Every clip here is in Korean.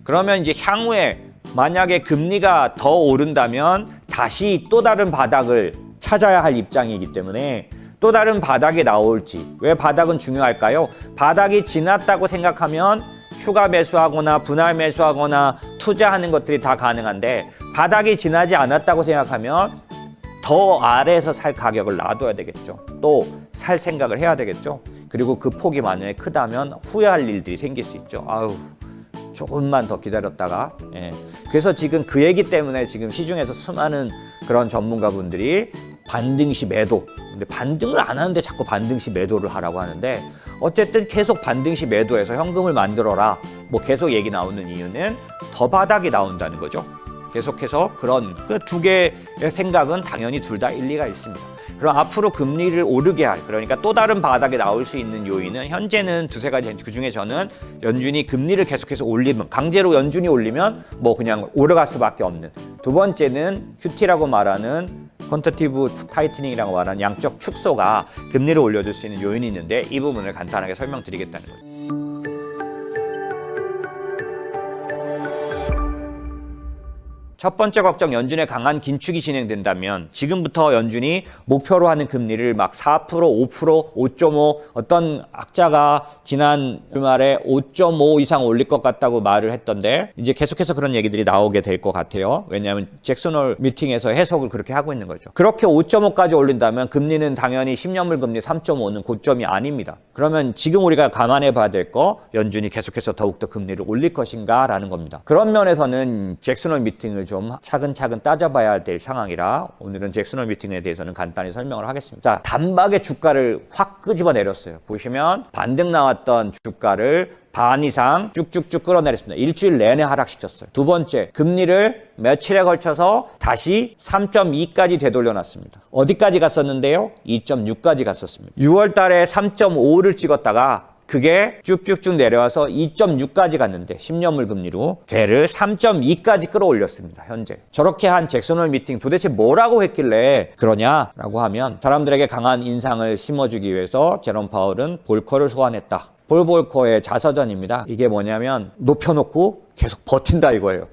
그러면 이제 향후에 만약에 금리가 더 오른다면 다시 또 다른 바닥을 찾아야 할 입장이기 때문에 또 다른 바닥이 나올지. 왜 바닥은 중요할까요? 바닥이 지났다고 생각하면 추가 매수하거나 분할 매수하거나 투자하는 것들이 다 가능한데, 바닥이 지나지 않았다고 생각하면 더 아래에서 살 가격을 놔둬야 되겠죠. 또 살 생각을 해야 되겠죠. 그리고 그 폭이 만약에 크다면 후회할 일들이 생길 수 있죠. 아유, 조금만 더 기다렸다가. 그래서 지금 그 얘기 때문에 지금 시중에서 수많은 그런 전문가분들이 반등시 매도. 근데 반등을 안 하는데 자꾸 반등시 매도를 하라고 하는데, 어쨌든 계속 반등시 매도해서 현금을 만들어라. 뭐 계속 얘기 나오는 이유는 더 바닥이 나온다는 거죠. 계속해서 그런 그 두 개의 생각은 당연히 둘 다 일리가 있습니다. 그럼 앞으로 금리를 오르게 할, 그러니까 또 다른 바닥에 나올 수 있는 요인은 현재는 두세 가지. 그중에 저는 연준이 금리를 계속해서 올리면, 강제로 연준이 올리면 뭐 그냥 오르갈 수밖에 없는. 두 번째는 QT라고 말하는 퀀터티브 타이트닝이라고 말하는 양적 축소가 금리를 올려줄 수 있는 요인이 있는데, 이 부분을 간단하게 설명드리겠다는 거예요. 첫 번째 걱정, 연준의 강한 긴축이 진행된다면 지금부터 연준이 목표로 하는 금리를 막 4%, 5%, 5.5, 어떤 학자가 지난 주말에 5.5 이상 올릴 것 같다고 말을 했던데, 이제 계속해서 그런 얘기들이 나오게 될 것 같아요. 왜냐하면 잭슨 홀 미팅에서 해석을 그렇게 하고 있는 거죠. 그렇게 5.5까지 올린다면 금리는 당연히 10년물 금리 3.5는 고점이 아닙니다. 그러면 지금 우리가 감안해 봐야 될 거, 연준이 계속해서 더욱더 금리를 올릴 것인가 라는 겁니다. 그런 면에서는 잭슨 홀 미팅을 좀 차근차근 따져봐야 될 상황이라 오늘은 잭슨 홀 미팅에 대해서는 간단히 설명을 하겠습니다. 자, 단박에 주가를 확 끄집어 내렸어요. 보시면 반등 나왔던 주가를 반 이상 쭉쭉쭉 끌어내렸습니다. 일주일 내내 하락시켰어요. 두 번째, 금리를 며칠에 걸쳐서 다시 3.2까지 되돌려놨습니다. 어디까지 갔었는데요? 2.6까지 갔었습니다. 6월 달에 3.5를 찍었다가 그게 쭉쭉쭉 내려와서 2.6까지 갔는데 10년물 금리로 걔를 3.2까지 끌어올렸습니다. 현재. 저렇게 한 잭슨 홀 미팅 도대체 뭐라고 했길래 그러냐라고 하면, 사람들에게 강한 인상을 심어주기 위해서 제롬 파월은 볼커를 소환했다. 볼 볼커의 자서전입니다. 이게 뭐냐면 높여놓고 계속 버틴다 이거예요.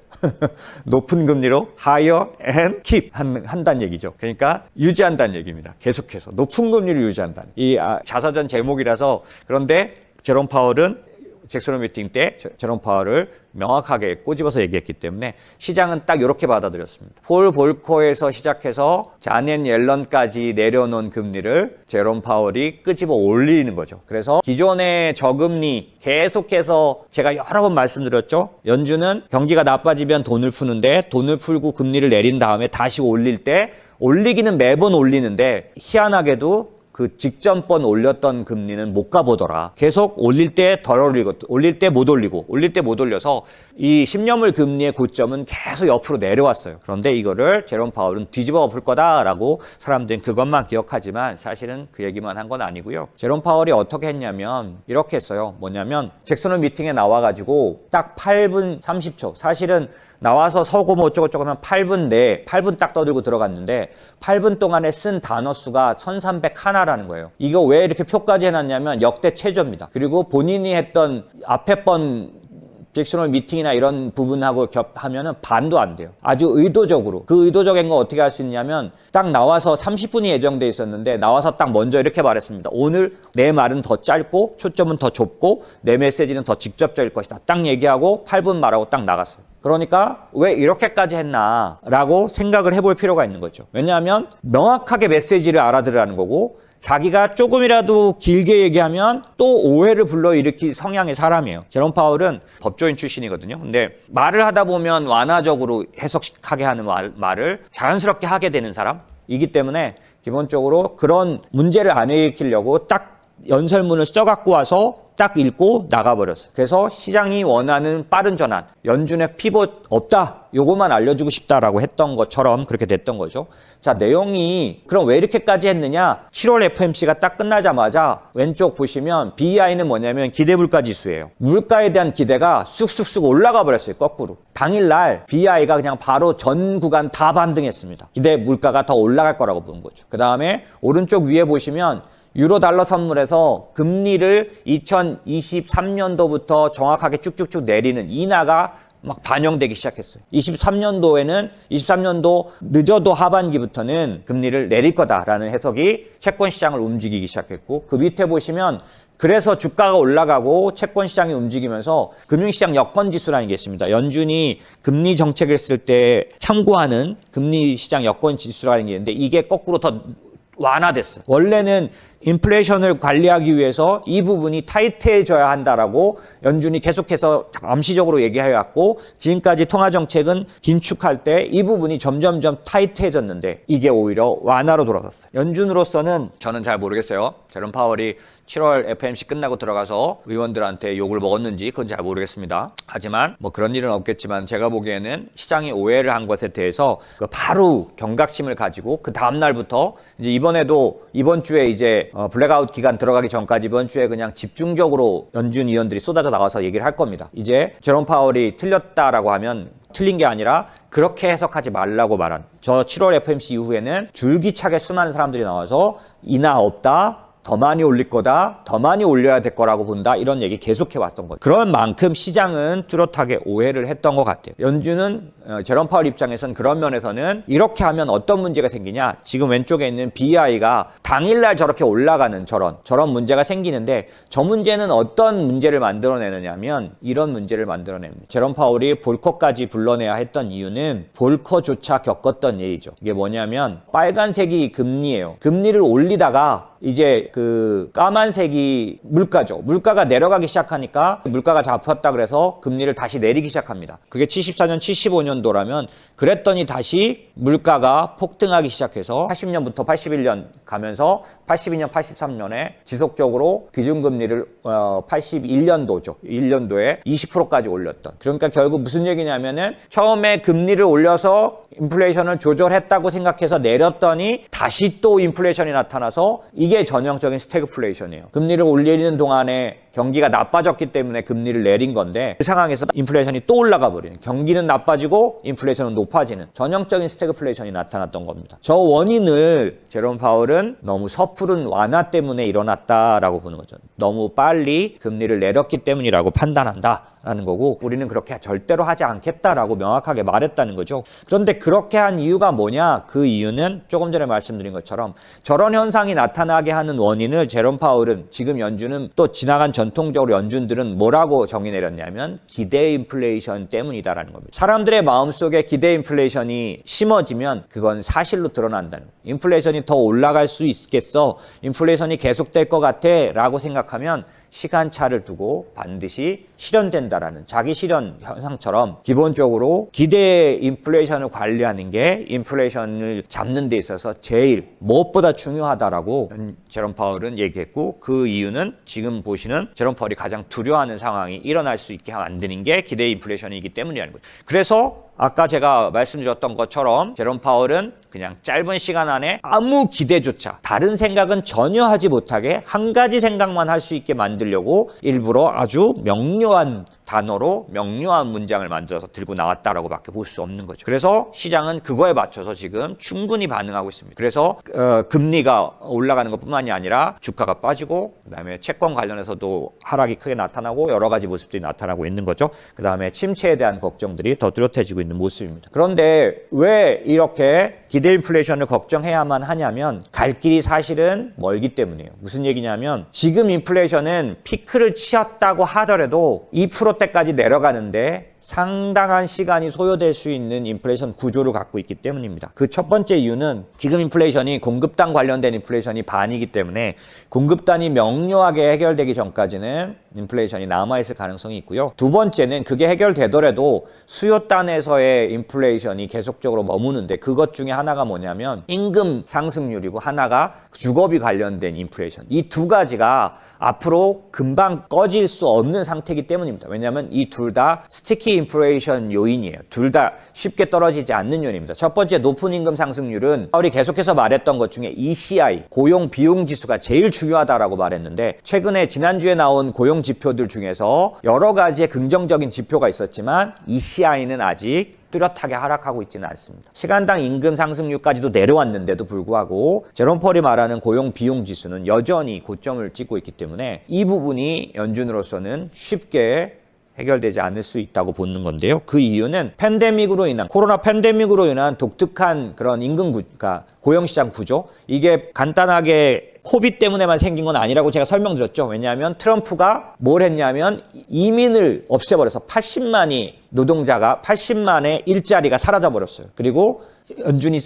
높은 금리로 higher and keep 한다는 얘기죠. 그러니까 유지한다는 얘기입니다. 계속해서 높은 금리를 유지한다는. 이 자서전 제목이라서. 그런데 제롬 파월은 잭슨 홀 미팅 때 제롬 파월을 명확하게 꼬집어서 얘기했기 때문에 시장은 딱 이렇게 받아들였습니다. 폴 볼커에서 시작해서 자넷 옐런까지 내려놓은 금리를 제롬 파월이 끄집어 올리는 거죠. 그래서 기존의 저금리 계속해서 제가 여러 번 말씀드렸죠. 연준은 경기가 나빠지면 돈을 푸는데, 돈을 풀고 금리를 내린 다음에 다시 올릴 때, 올리기는 매번 올리는데 희한하게도 그 직전번 올렸던 금리는 못 가보더라. 계속 올릴 때 덜 올리고, 올릴 때 못 올리고, 올릴 때 못 올려서 이 10년물 금리의 고점은 계속 옆으로 내려왔어요. 그런데 이거를 제롬 파월은 뒤집어 볼 거다라고 사람들은 그것만 기억하지만 사실은 그 얘기만 한 건 아니고요. 제롬 파월이 어떻게 했냐면 이렇게 했어요. 뭐냐면 잭슨 홀 미팅에 나와가지고 딱 8분 30초. 사실은 나와서 서고 뭐 어쩌고저쩌고 하면 8분 내에 8분 딱 떠들고 들어갔는데 8분 동안에 쓴 단어 수가 1301라는 거예요. 이거 왜 이렇게 표까지 해놨냐면 역대 최저입니다. 그리고 본인이 했던 앞에 번 잭슨 홀 미팅이나 이런 부분하고 겹하면은 반도 안 돼요. 아주 의도적으로. 그 의도적인 거 어떻게 할 수 있냐면 딱 나와서 30분이 예정돼 있었는데 나와서 딱 먼저 이렇게 말했습니다. 오늘 내 말은 더 짧고 초점은 더 좁고 내 메시지는 더 직접적일 것이다. 딱 얘기하고 8분 말하고 딱 나갔어요. 그러니까 왜 이렇게까지 했나 라고 생각을 해볼 필요가 있는 거죠. 왜냐하면 명확하게 메시지를 알아들으라는 거고, 자기가 조금이라도 길게 얘기하면 또 오해를 불러일으킬 성향의 사람이에요. 제롬 파월은 법조인 출신이거든요. 근데 말을 하다 보면 완화적으로 해석하게 하는 말을 자연스럽게 하게 되는 사람이기 때문에 기본적으로 그런 문제를 안 일으키려고 딱 연설문을 써갖고 와서 딱 읽고 나가버렸어요. 그래서 시장이 원하는 빠른 전환, 연준의 피봇 없다, 요거만 알려주고 싶다라고 했던 것처럼 그렇게 됐던 거죠. 자, 내용이 그럼 왜 이렇게까지 했느냐? 7월 FOMC가 딱 끝나자마자 왼쪽 보시면 BEI는 뭐냐면 기대물가 지수예요. 물가에 대한 기대가 쑥쑥쑥 올라가 버렸어요. 거꾸로. 당일날 BEI가 그냥 바로 전 구간 다 반등했습니다. 기대 물가가 더 올라갈 거라고 보는 거죠. 그 다음에 오른쪽 위에 보시면 유로 달러 선물에서 금리를 2023년도부터 정확하게 쭉쭉쭉 내리는 인하가 막 반영되기 시작했어요. 23년도 늦어도 하반기부터는 금리를 내릴 거다라는 해석이 채권 시장을 움직이기 시작했고, 그 밑에 보시면 그래서 주가가 올라가고 채권 시장이 움직이면서 금융시장 여건지수라는 게 있습니다. 연준이 금리 정책을 쓸 때 참고하는 금리시장 여건지수라는 게 있는데 이게 거꾸로 더 완화됐어요. 원래는 인플레이션을 관리하기 위해서 이 부분이 타이트해져야 한다라고 연준이 계속해서 암시적으로 얘기해왔고, 지금까지 통화정책은 긴축할 때 이 부분이 점점점 타이트해졌는데 이게 오히려 완화로 돌아갔어요. 연준으로서는 저는 잘 모르겠어요. 제롬 파월이 7월 FOMC 끝나고 들어가서 의원들한테 욕을 먹었는지 그건 잘 모르겠습니다. 하지만 뭐 그런 일은 없겠지만 제가 보기에는 시장이 오해를 한 것에 대해서 바로 경각심을 가지고 그 다음 날부터 이제 이번 주에 이제 블랙아웃 기간 들어가기 전까지 이번 주에 그냥 집중적으로 연준 위원들이 쏟아져 나와서 얘기를 할 겁니다. 이제 제롬 파월이 틀렸다라고 하면 틀린 게 아니라 그렇게 해석하지 말라고 말한, 저 7월 FOMC 이후에는 줄기차게 수많은 사람들이 나와서 인하 없다, 더 많이 올릴 거다, 더 많이 올려야 될 거라고 본다, 이런 얘기 계속해 왔던 거죠. 그런 만큼 시장은 뚜렷하게 오해를 했던 것 같아요. 연준은 제롬 파월 입장에서는 그런 면에서는 이렇게 하면 어떤 문제가 생기냐, 지금 왼쪽에 있는 BI가 당일날 저렇게 올라가는 저런 문제가 생기는데, 저 문제는 어떤 문제를 만들어내느냐면 이런 문제를 만들어냅니다. 제롬 파월이 볼커까지 불러내야 했던 이유는 볼커조차 겪었던 일이죠. 이게 뭐냐면 빨간색이 금리예요. 금리를 올리다가 이제 그 까만색이 물가죠. 물가가 내려가기 시작하니까 물가가 잡혔다 그래서 금리를 다시 내리기 시작합니다. 그게 74년, 75년도라면 그랬더니 다시 물가가 폭등하기 시작해서 80년부터 81년 가면서 82년, 83년에 지속적으로 기준금리를 81년도죠. 1년도에 20%까지 올렸던. 그러니까 결국 무슨 얘기냐면은 처음에 금리를 올려서 인플레이션을 조절했다고 생각해서 내렸더니 다시 또 인플레이션이 나타나서 이게 전형적인 스태그플레이션이에요. 금리를 올리는 동안에 경기가 나빠졌기 때문에 금리를 내린 건데 그 상황에서 인플레이션이 또 올라가 버리는, 경기는 나빠지고 인플레이션은 높아지는 전형적인 스태그플레이션이 나타났던 겁니다. 저 원인을 제롬 파월은 너무 섣부른 완화 때문에 일어났다라고 보는 거죠. 너무 빨리 금리를 내렸기 때문이라고 판단한다 라는 거고, 우리는 그렇게 절대로 하지 않겠다라고 명확하게 말했다는 거죠. 그런데 그렇게 한 이유가 뭐냐? 그 이유는 조금 전에 말씀드린 것처럼 저런 현상이 나타나게 하는 원인을 제롬 파월은, 지금 연준은 또 지나간 전통적으로 연준들은 뭐라고 정의 내렸냐면 기대 인플레이션 때문이다라는 겁니다. 사람들의 마음속에 기대 인플레이션이 심어지면 그건 사실로 드러난다는 거예요. 인플레이션이 더 올라갈 수 있겠어, 인플레이션이 계속될 것 같아 라고 생각하면 시간차를 두고 반드시 실현된다라는 자기 실현 현상처럼, 기본적으로 기대 인플레이션을 관리하는 게 인플레이션을 잡는 데 있어서 제일 무엇보다 중요하다라고 제롬 파월은 얘기했고, 그 이유는 지금 보시는 제롬 파월이 가장 두려워하는 상황이 일어날 수 있게 만드는 게 기대 인플레이션이기 때문이라는 거죠. 그래서 아까 제가 말씀드렸던 것처럼 제롬 파월은 그냥 짧은 시간 안에 아무 기대조차, 다른 생각은 전혀 하지 못하게 한 가지 생각만 할 수 있게 만들려고 일부러 아주 명료한 단어로 명료한 문장을 만들어서 들고 나왔다라고 밖에 볼 수 없는 거죠. 그래서 시장은 그거에 맞춰서 지금 충분히 반응하고 있습니다. 그래서 금리가 올라가는 것뿐만이 아니라 주가가 빠지고, 그다음에 채권 관련해서도 하락이 크게 나타나고 여러 가지 모습들이 나타나고 있는 거죠. 그다음에 침체에 대한 걱정들이 더 뚜렷해지고 있는 모습입니다. 그런데 왜 이렇게 기대 인플레이션을 걱정해야만 하냐면 갈 길이 사실은 멀기 때문이에요. 무슨 얘기냐면 지금 인플레이션은 피크를 치었다고 하더라도 2%대까지 내려가는데 상당한 시간이 소요될 수 있는 인플레이션 구조를 갖고 있기 때문입니다. 그 첫 번째 이유는 지금 인플레이션이 공급단 관련된 인플레이션이 반이기 때문에 공급단이 명료하게 해결되기 전까지는 인플레이션이 남아있을 가능성이 있고요. 두 번째는 그게 해결되더라도 수요단에서의 인플레이션이 계속적으로 머무는데, 그것 중에 하나가 뭐냐면 임금 상승률이고 하나가 주거비 관련된 인플레이션. 이 두 가지가 앞으로 금방 꺼질 수 없는 상태이기 때문입니다. 왜냐하면 이 둘 다 스티키 인플레이션 요인이에요. 둘 다 쉽게 떨어지지 않는 요인입니다. 첫 번째, 높은 임금 상승률은 우리 계속해서 말했던 것 중에 ECI, 고용 비용 지수가 제일 중요하다라고 말했는데, 최근에 지난주에 나온 고용 지표들 중에서 여러 가지의 긍정적인 지표가 있었지만 ECI는 아직 뚜렷하게 하락하고 있지는 않습니다. 시간당 임금 상승률까지도 내려왔는데도 불구하고 제롬 파월이 말하는 고용 비용 지수는 여전히 고점을 찍고 있기 때문에 이 부분이 연준으로서는 쉽게 해결되지 않을 수 있다고 보는 건데요. 그 이유는 코로나 팬데믹으로 인한 독특한 그런 그러니까 고용시장 구조, 이게 간단하게 코비드 때문에만 생긴 건 아니라고 제가 설명드렸죠. 왜냐하면 트럼프가 뭘 했냐면 이민을 없애버려서 80만의 일자리가 사라져버렸어요. 그리고 연준이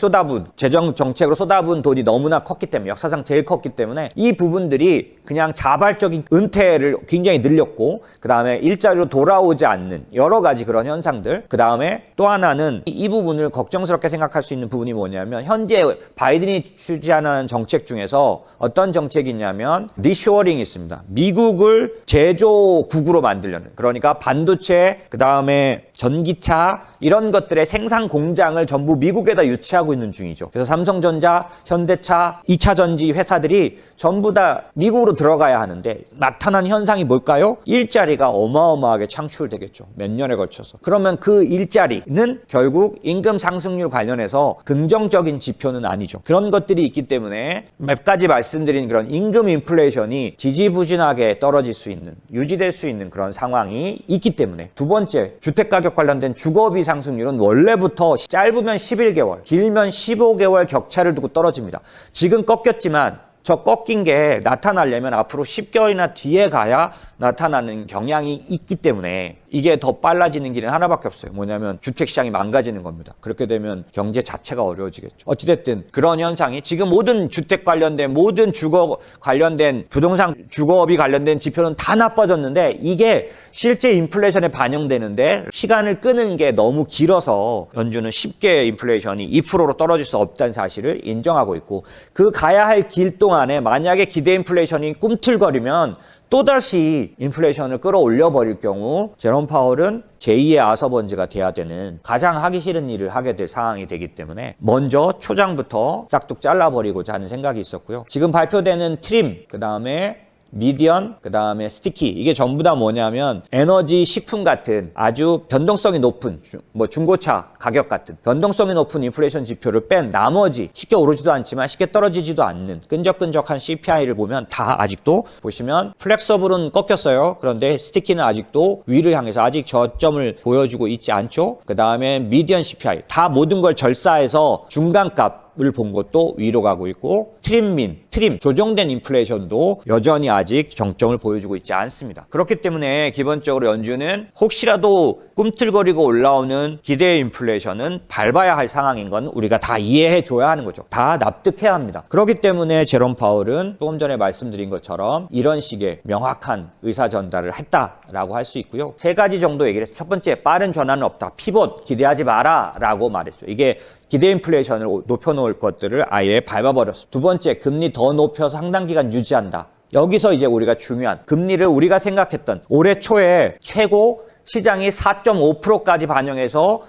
재정 정책으로 쏟아부은 돈이 너무나 컸기 때문에, 역사상 제일 컸기 때문에 이 부분들이 그냥 자발적인 은퇴를 굉장히 늘렸고, 그 다음에 일자리로 돌아오지 않는 여러 가지 그런 현상들, 그 다음에 또 하나는 이 부분을 걱정스럽게 생각할 수 있는 부분이 뭐냐면, 현재 바이든이 추진하는 정책 중에서 어떤 정책이 있냐면 리쇼어링이 있습니다. 미국을 제조국으로 만들려는, 그러니까 반도체, 그 다음에 전기차 이런 것들의 생산 공장을 전부 미국에다 유치하고 있는 중이죠. 그래서 삼성전자, 현대차, 2차 전지 회사들이 전부 다 미국으로 들어가야 하는데, 나타난 현상이 뭘까요? 일자리가 어마어마하게 창출되겠죠. 몇 년에 걸쳐서. 그러면 그 일자리는 결국 임금 상승률 관련해서 긍정적인 지표는 아니죠. 그런 것들이 있기 때문에 몇 가지 말씀드린 그런 임금 인플레이션이 지지부진하게 떨어질 수 있는, 유지될 수 있는 그런 상황이 있기 때문에, 두 번째, 주택가격 관련된 주거비 상승률은 원래부터 짧으면 11개월, 길면 15개월 격차를 두고 떨어집니다. 지금 꺾였지만 저 꺾인 게 나타나려면 앞으로 10개월이나 뒤에 가야 나타나는 경향이 있기 때문에, 이게 더 빨라지는 길은 하나밖에 없어요. 뭐냐면 주택시장이 망가지는 겁니다. 그렇게 되면 경제 자체가 어려워지겠죠. 어찌됐든 그런 현상이 지금 모든 주택 관련된, 모든 주거 관련된, 부동산 주거비 관련된 지표는 다 나빠졌는데, 이게 실제 인플레이션에 반영되는데 시간을 끄는 게 너무 길어서 연준은 쉽게 인플레이션이 2%로 떨어질 수 없다는 사실을 인정하고 있고, 그 가야 할 길 동안에 만약에 기대 인플레이션이 꿈틀거리면 또다시 인플레이션을 끌어올려 버릴 경우, 제롬 파월은 제2의 아서번지가 돼야 되는, 가장 하기 싫은 일을 하게 될 상황이 되기 때문에 먼저 초장부터 싹둑 잘라버리고자 하는 생각이 있었고요. 지금 발표되는 트림, 그 다음에 미디언, 그 다음에 스티키, 이게 전부 다 뭐냐면 에너지, 식품 같은 아주 변동성이 높은, 중고차 가격 같은 변동성이 높은 인플레이션 지표를 뺀 나머지, 쉽게 오르지도 않지만 쉽게 떨어지지도 않는 끈적끈적한 CPI를 보면 다 아직도 보시면 플렉서블은 꺾였어요. 그런데 스티키는 아직도 위를 향해서 아직 저점을 보여주고 있지 않죠. 그 다음에 미디언 CPI, 다 모든 걸 절사해서 중간값 을 본 것도 위로 가고 있고, 트림, 조정된 인플레이션도 여전히 아직 정점을 보여주고 있지 않습니다. 그렇기 때문에 기본적으로 연준은 혹시라도 꿈틀거리고 올라오는 기대 인플레이션은 밟아야 할 상황인 건 우리가 다 이해해 줘야 하는 거죠. 다 납득해야 합니다. 그렇기 때문에 제롬 파월은 조금 전에 말씀드린 것처럼 이런 식의 명확한 의사 전달을 했다라고 할 수 있고요. 세 가지 정도 얘기를 했어요. 첫 번째, 빠른 전환은 없다. 피봇 기대하지 마라 라고 말했죠. 이게 기대 인플레이션을 높여놓을 것들을 아예 밟아버렸어. 두 번째, 금리 더 높여서 상당 기간 유지한다. 여기서 이제 우리가 중요한, 금리를 우리가 생각했던 올해 초에 최고 시장이 4.5%까지 반영해서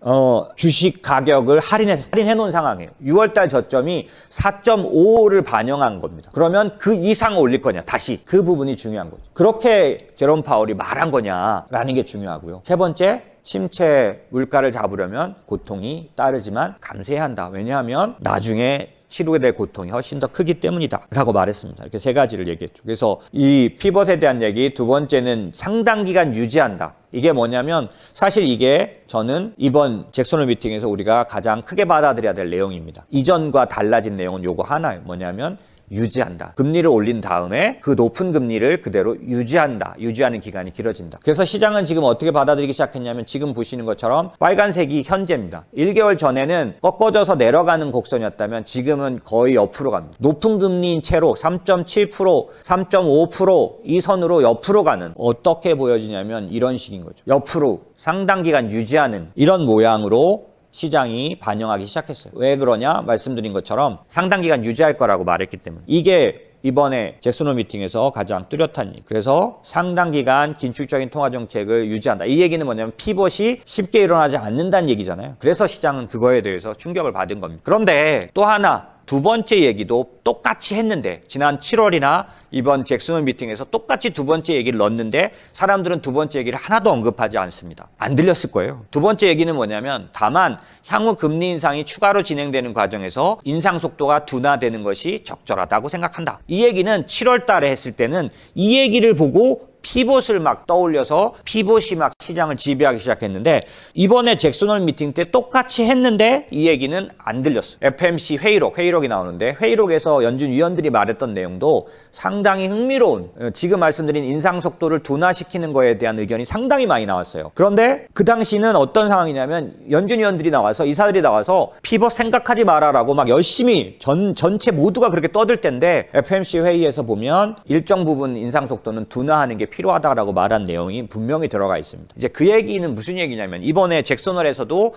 주식 가격을 할인해 놓은 상황이에요. 6월달 저점이 4.5를 반영한 겁니다. 그러면 그 이상 올릴 거냐, 다시 그 부분이 중요한 거죠. 그렇게 제롬 파월이 말한 거냐라는 게 중요하고요. 세 번째, 침체 물가를 잡으려면 고통이 따르지만 감수해야 한다. 왜냐하면 나중에 치르게 될 고통이 훨씬 더 크기 때문이다 라고 말했습니다. 이렇게 세 가지를 얘기했죠. 그래서 이 피벗에 대한 얘기, 두 번째는 상당 기간 유지한다. 이게 뭐냐면, 사실 이게 저는 이번 잭슨 홀 미팅에서 우리가 가장 크게 받아들여야 될 내용입니다. 이전과 달라진 내용은 요거 하나예요. 뭐냐면 유지한다. 금리를 올린 다음에 그 높은 금리를 그대로 유지한다. 유지하는 기간이 길어진다. 그래서 시장은 지금 어떻게 받아들이기 시작했냐면, 지금 보시는 것처럼 빨간색이 현재입니다. 1개월 전에는 꺾어져서 내려가는 곡선이었다면 지금은 거의 옆으로 갑니다. 높은 금리인 채로 3.7%, 3.5% 이 선으로 옆으로 가는, 어떻게 보여지냐면 이런 식인 거죠. 옆으로 상당 기간 유지하는 이런 모양으로 시장이 반영하기 시작했어요. 왜 그러냐? 말씀드린 것처럼 상당 기간 유지할 거라고 말했기 때문에. 이게 이번에 잭슨 홀 미팅에서 가장 뚜렷한 얘기. 그래서 상당 기간 긴축적인 통화 정책을 유지한다. 이 얘기는 뭐냐면 피벗이 쉽게 일어나지 않는다는 얘기잖아요. 그래서 시장은 그거에 대해서 충격을 받은 겁니다. 그런데 또 하나, 두 번째 얘기도 똑같이 했는데, 지난 7월이나 이번 잭슨 홀 미팅에서 똑같이 두 번째 얘기를 넣었는데 사람들은 두 번째 얘기를 하나도 언급하지 않습니다. 안 들렸을 거예요. 두 번째 얘기는 뭐냐면, 다만 향후 금리 인상이 추가로 진행되는 과정에서 인상 속도가 둔화되는 것이 적절하다고 생각한다. 이 얘기는 7월 달에 했을 때는 이 얘기를 보고 피봇을 막 떠올려서 피봇이 막 시장을 지배하기 시작했는데 이번에 잭슨 홀 미팅 때 똑같이 했는데 이 얘기는 안 들렸어요. FMC 회의록이 나오는데 회의록에서 연준 위원들이 말했던 내용도 상당히 흥미로운, 지금 말씀드린 인상 속도를 둔화시키는 거에 대한 의견이 상당히 많이 나왔어요. 그런데 그 당시는 어떤 상황이냐면 연준 위원들이 나와서, 이사들이 나와서 피벗 생각하지 마라라고 막 열심히 전체 모두가 그렇게 떠들 때인데 FMC 회의에서 보면 일정 부분 인상 속도는 둔화하는 게 필요하다라고 말한 내용이 분명히 들어가 있습니다. 이제 그 얘기는 무슨 얘기냐면 이번에 잭슨홀에서도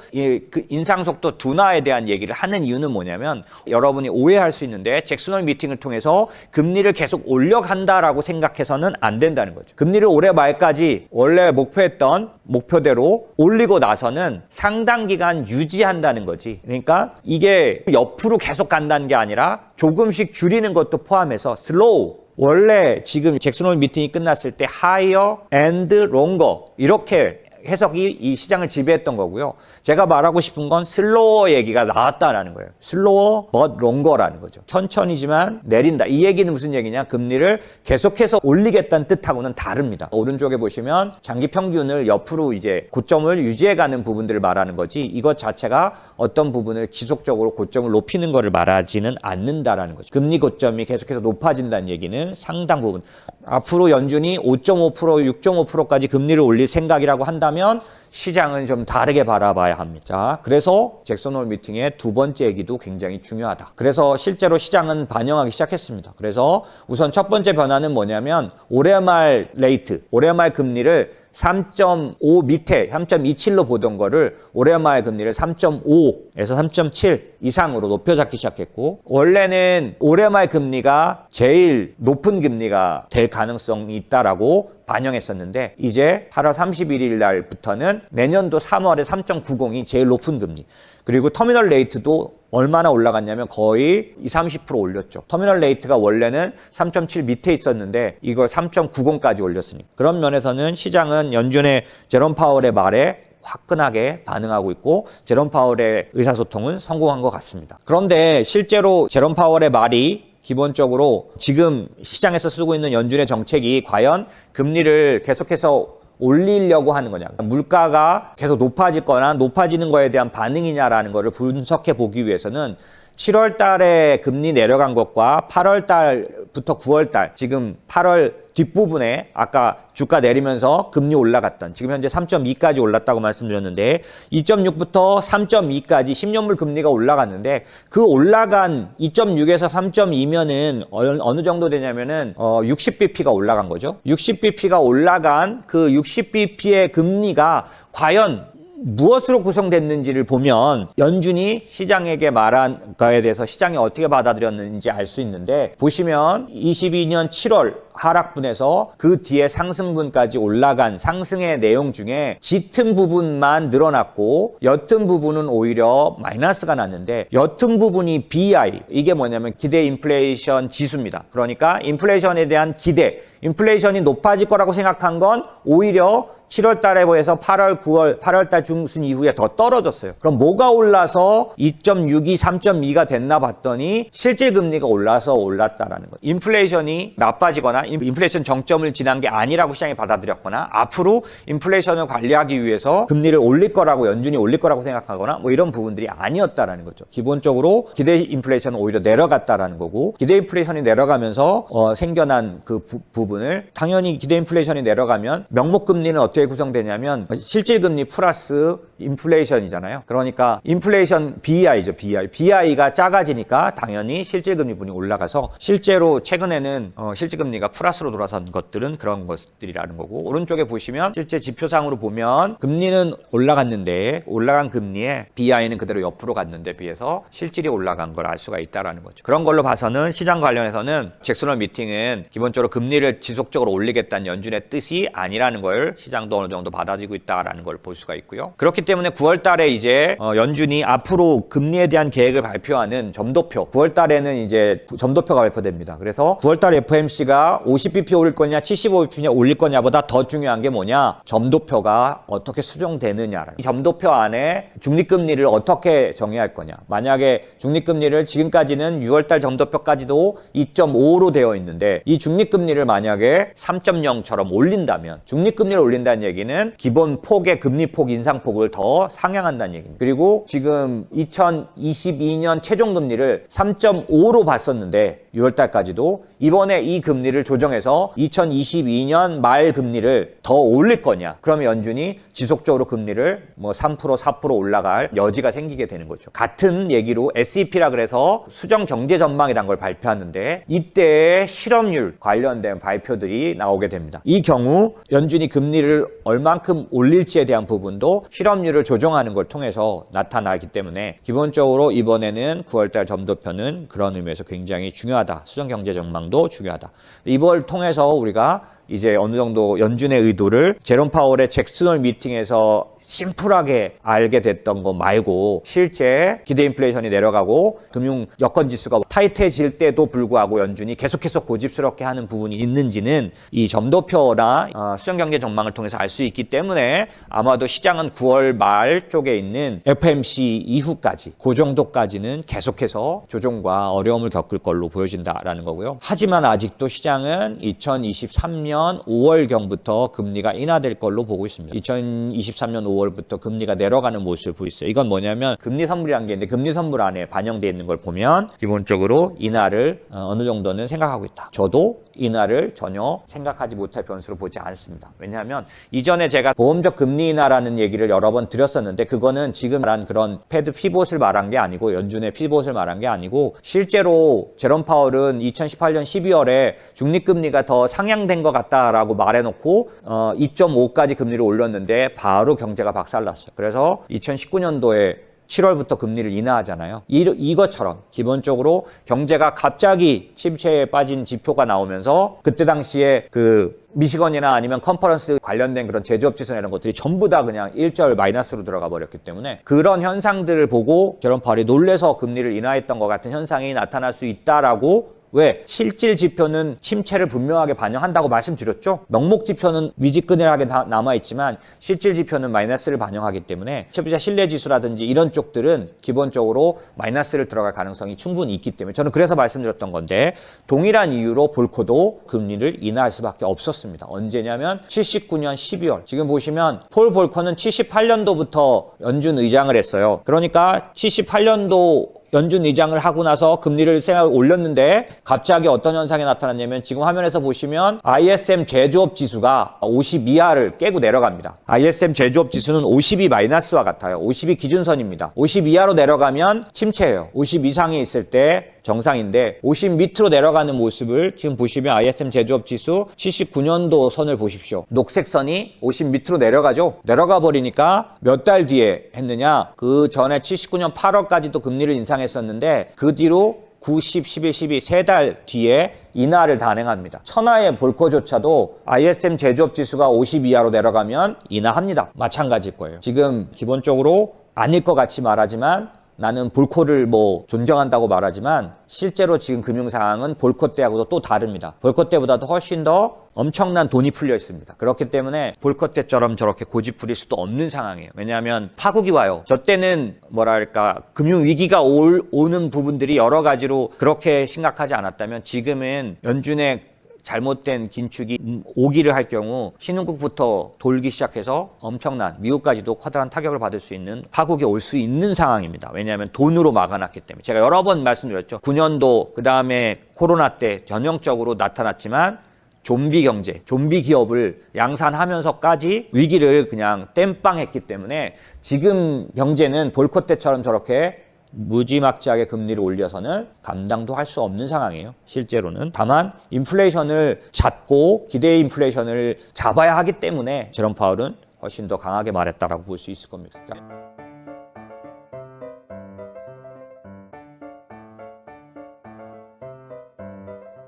그 인상 속도 둔화에 대한 얘기를 하는 이유는 뭐냐면 여러분이 오해할 수 있는데 잭슨홀 미팅을 통해서 금리를 계속 올려간다라고 생각해서는 안 된다는 거죠. 금리를 올해 말까지 원래 목표했던 목표대로 올리고 나서는 상당 기간 유지한다는 거지. 그러니까 이게 옆으로 계속 간다는 게 아니라 조금씩 줄이는 것도 포함해서 슬로우, 원래 지금 잭슨 홀 미팅이 끝났을 때 higher and longer 이렇게 해석이 이 시장을 지배했던 거고요. 제가 말하고 싶은 건 슬로어 얘기가 나왔다라는 거예요. 슬로어 but longer라는 거죠. 천천히지만 내린다. 이 얘기는 무슨 얘기냐? 금리를 계속해서 올리겠다는 뜻하고는 다릅니다. 오른쪽에 보시면 장기 평균을 옆으로 이제 고점을 유지해가는 부분들을 말하는 거지 이것 자체가 어떤 부분을 지속적으로 고점을 높이는 것을 말하지는 않는다라는 거죠. 금리 고점이 계속해서 높아진다는 얘기는 상당 부분 앞으로 연준이 5.5%, 6.5%까지 금리를 올릴 생각이라고 한다면 시장은 좀 다르게 바라봐야 합니다. 자, 그래서 잭슨 홀 미팅의 두 번째 얘기도 굉장히 중요하다. 그래서 실제로 시장은 반영하기 시작했습니다. 그래서 우선 첫 번째 변화는 뭐냐면 올해 말 금리를 3.5 밑에 3.27로 보던 거를 올해 말 금리를 3.5에서 3.7 이상으로 높여잡기 시작했고 원래는 올해 말 금리가 제일 높은 금리가 될 가능성이 있다라고 반영했었는데 이제 8월 31일 날부터는 내년도 3월에 3.90이 제일 높은 금리. 그리고 터미널 레이트도 얼마나 올라갔냐면 거의 20-30% 올렸죠. 터미널 레이트가 원래는 3.7 밑에 있었는데 이걸 3.90까지 올렸으니까. 그런 면에서는 시장은 연준의 제롬 파월의 말에 화끈하게 반응하고 있고 제롬 파월의 의사소통은 성공한 것 같습니다. 그런데 실제로 제롬 파월의 말이 기본적으로 지금 시장에서 쓰고 있는 연준의 정책이 과연 금리를 계속해서 올리려고 하는 거냐, 물가가 계속 높아질 거나 높아지는 거에 대한 반응이냐라는 거를 분석해 보기 위해서는 7월 달에 금리 내려간 것과 8월 달부터 9월 달, 지금 8월 뒷부분에 아까 주가 내리면서 금리 올라갔던 지금 현재 3.2까지 올랐다고 말씀드렸는데 2.6부터 3.2까지 10년물 금리가 올라갔는데 그 올라간 2.6에서 3.2면은 어느 정도 되냐면은 60bp가 올라간 거죠. 60bp가 올라간 그 60bp의 금리가 과연 무엇으로 구성됐는지를 보면 연준이 시장에게 말한 거에 대해서 시장이 어떻게 받아들였는지 알 수 있는데 보시면 22년 7월 하락분에서 그 뒤에 상승분까지 올라간 상승의 내용 중에 짙은 부분만 늘어났고 옅은 부분은 오히려 마이너스가 났는데 옅은 부분이 BI, 이게 뭐냐면 기대 인플레이션 지수입니다. 그러니까 인플레이션에 대한 기대, 인플레이션이 높아질 거라고 생각한 건 오히려 7월 달에 비해서 8월 달 중순 이후에 더 떨어졌어요. 그럼 뭐가 올라서 2.62, 3.2가 됐나 봤더니 실질 금리가 올라서 올랐다라는 거예요. 인플레이션이 나빠지거나 인플레이션 정점을 지난 게 아니라고 시장이 받아들였거나 앞으로 인플레이션을 관리하기 위해서 금리를 올릴 거라고 연준이 올릴 거라고 생각하거나 뭐 이런 부분들이 아니었다라는 거죠. 기본적으로 기대 인플레이션은 오히려 내려갔다라는 거고 기대 인플레이션이 내려가면서 생겨난 그 부분을 당연히 기대 인플레이션이 내려가면 명목 금리는 어떻게 구성되냐면 실질 금리 플러스 인플레이션이잖아요. 그러니까 인플레이션 BI죠. BI가 작아지니까 당연히 실질 금리 분이 올라가서 실제로 최근에는 실질 금리가 플러스로 돌아선 것들은 그런 것들이라는 거고 오른쪽에 보시면 실제 지표상으로 보면 금리는 올라갔는데 올라간 금리에 BI는 그대로 옆으로 갔는데 비해서 실질이 올라간 걸 알 수가 있다라는 거죠. 그런 걸로 봐서는 시장 관련해서는 잭슨 홀 미팅은 기본적으로 금리를 지속적으로 올리겠다는 연준의 뜻이 아니라는 걸 시장도 어느 정도 받아들이고 있다라는 걸 볼 수가 있고요. 그렇기 때문에 9월 달에 이제 연준이 앞으로 금리에 대한 계획을 발표하는 점도표, 9월 달에는 이제 점도표가 발표됩니다. 그래서 9월 달 FMC가 50bp 올릴 거냐 75bp냐 올릴 거냐보다 더 중요한 게 뭐냐? 점도표가 어떻게 수정되느냐. 이 점도표 안에 중립금리를 어떻게 정의할 거냐. 만약에 중립금리를 지금까지는 6월달 점도표까지도 2.5로 되어 있는데 이 중립금리를 만약에 3.0처럼 올린다면, 중립금리를 올린다는 얘기는 기본 폭의 금리폭 인상폭을 더 상향한다는 얘기입니다. 그리고 지금 2022년 최종금리를 3.5로 봤었는데 6월달까지도 이번에 이 금리를 조정해서 2022년 말 금리를 더 올릴 거냐. 그러면 연준이 지속적으로 금리를 3%, 4% 올라갈 여지가 생기게 되는 거죠. 같은 얘기로 SEP라 그래서 수정 경제 전망이라는 걸 발표하는데 이때 실업률 관련된 발표들이 나오게 됩니다. 이 경우 연준이 금리를 얼만큼 올릴지에 대한 부분도 실업률을 조정하는 걸 통해서 나타나기 때문에 기본적으로 이번에는 9월달 점도표는 그런 의미에서 굉장히 중요하다. 수정 경제 전망도 중요하다. 이걸 통해서 우리가 이제 어느 정도 연준의 의도를 제롬 파월의 잭슨홀 미팅에서 심플하게 알게 됐던 거 말고 실제 기대 인플레이션이 내려가고 금융 여건 지수가 타이트해질 때도 불구하고 연준이 계속해서 고집스럽게 하는 부분이 있는지는 이 점도표나 수정 경제 전망을 통해서 알 수 있기 때문에 아마도 시장은 9월 말 쪽에 있는 FMC 이후까지 그 정도까지는 계속해서 조정과 어려움을 겪을 걸로 보여진다라는 거고요. 하지만 아직도 시장은 2023년 5월경부터 금리가 인하될 걸로 보고 있습니다. 2023년 5월부터 금리가 내려가는 모습을 보고 있어요. 이건 뭐냐면 금리 선물이라는 게 있는데 금리 선물 안에 반영되어 있는 걸 보면 기본적으로 인하를 어느 정도는 생각하고 있다. 저도 인하를 전혀 생각하지 못할 변수로 보지 않습니다. 왜냐하면 이전에 제가 보험적 금리 인하라는 얘기를 여러 번 드렸었는데 그거는 지금 말한 그런 패드 피봇을 말한 게 아니고 연준의 피봇을 말한 게 아니고 실제로 제롬 파월은 2018년 12월에 중립금리가 더 상향된 것 같다라고 말해놓고 2.5까지 금리를 올렸는데 바로 경제가 박살났어요. 그래서 2019년도에 7월부터 금리를 인하하잖아요. 이것처럼 기본적으로 경제가 갑자기 침체에 빠진 지표가 나오면서 그때 당시에 그 미시건이나 아니면 컨퍼런스 관련된 그런 제조업 지수나 이런 것들이 전부 다 그냥 일절 마이너스로 들어가 버렸기 때문에 그런 현상들을 보고 제롬 파월이 놀래서 금리를 인하했던 것 같은 현상이 나타날 수 있다라고 왜? 실질 지표는 침체를 분명하게 반영한다고 말씀드렸죠? 명목 지표는 미지근하게 남아있지만 실질 지표는 마이너스를 반영하기 때문에 소비자 신뢰지수라든지 이런 쪽들은 기본적으로 마이너스를 들어갈 가능성이 충분히 있기 때문에 저는 그래서 말씀드렸던 건데 동일한 이유로 볼코도 금리를 인하할 수밖에 없었습니다. 언제냐면 79년 12월. 지금 보시면 폴 볼커는 78년도부터 연준 의장을 했어요. 그러니까 78년도 연준 의장을 하고 나서 금리를 올렸는데 갑자기 어떤 현상이 나타났냐면 지금 화면에서 보시면 ISM 제조업 지수가 50 이하를 깨고 내려갑니다. ISM 제조업 지수는 50이 마이너스와 같아요. 50이 기준선입니다. 50 이하로 내려가면 침체예요. 50 이상이 있을 때 정상인데 50 밑으로 내려가는 모습을 지금 보시면 ISM 제조업 지수 79년도 선을 보십시오. 녹색 선이 50 밑으로 내려가죠. 내려가 버리니까 몇 달 뒤에 했느냐. 그 전에 79년 8월까지도 금리를 인상했었는데 그 뒤로 9, 10, 11, 12 3달 뒤에 인하를 단행합니다. 천하의 볼코조차도 ISM 제조업 지수가 50 이하로 내려가면 인하합니다. 마찬가지일 거예요. 지금 기본적으로 아닐 것 같이 말하지만 나는 볼코를 존경한다고 말하지만 실제로 지금 금융 상황은 볼코 때하고도 또 다릅니다. 볼코 때보다도 훨씬 더 엄청난 돈이 풀려 있습니다. 그렇기 때문에 볼코 때처럼 저렇게 고집 부릴 수도 없는 상황이에요. 왜냐하면 파국이 와요. 저 때는 금융 위기가 오는 부분들이 여러 가지로 그렇게 심각하지 않았다면 지금은 연준의 잘못된 긴축이 오기를 할 경우 신흥국부터 돌기 시작해서 엄청난 미국까지도 커다란 타격을 받을 수 있는 파국이 올 수 있는 상황입니다. 왜냐하면 돈으로 막아놨기 때문에. 제가 여러 번 말씀드렸죠. 9년도 그다음에 코로나 때 전형적으로 나타났지만 좀비 경제, 좀비 기업을 양산하면서까지 위기를 그냥 땜빵했기 때문에 지금 경제는 볼코 때처럼 저렇게 무지막지하게 금리를 올려서는 감당도 할 수 없는 상황이에요. 실제로는. 다만 인플레이션을 잡고 기대 인플레이션을 잡아야 하기 때문에 제롬 파월은 훨씬 더 강하게 말했다라고 볼 수 있을 겁니다. 자.